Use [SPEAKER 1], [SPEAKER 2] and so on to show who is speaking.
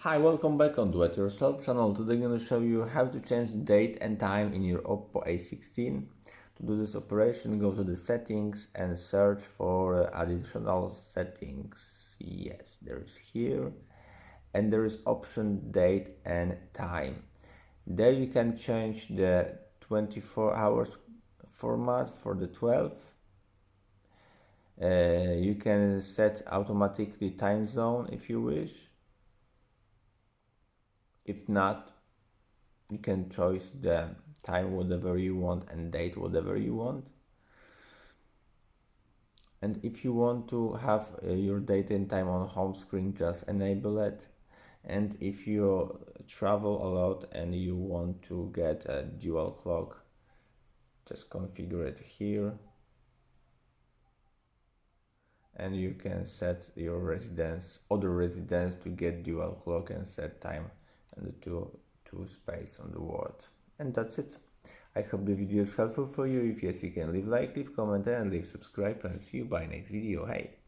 [SPEAKER 1] Hi, welcome back on Do It Yourself channel. Today I'm going to show you how to change the date and time in your Oppo A16. To do this operation, go to the settings and search for additional settings. Yes, there is here. And there is option date and time. There you can change the 24 hours format for the 12. You can set automatically time zone if you wish. If not, you can choose the time whatever you want and date whatever you want. And if you want to have your date and time on home screen, just enable it. And if you travel a lot and you want to get a dual clock, just configure it here. And you can set your other residence to get dual clock and set time and the two space on the world. And that's it. I hope the video is helpful for you. If yes, you can leave like, leave comment and leave subscribe, and see you by next video. Hey!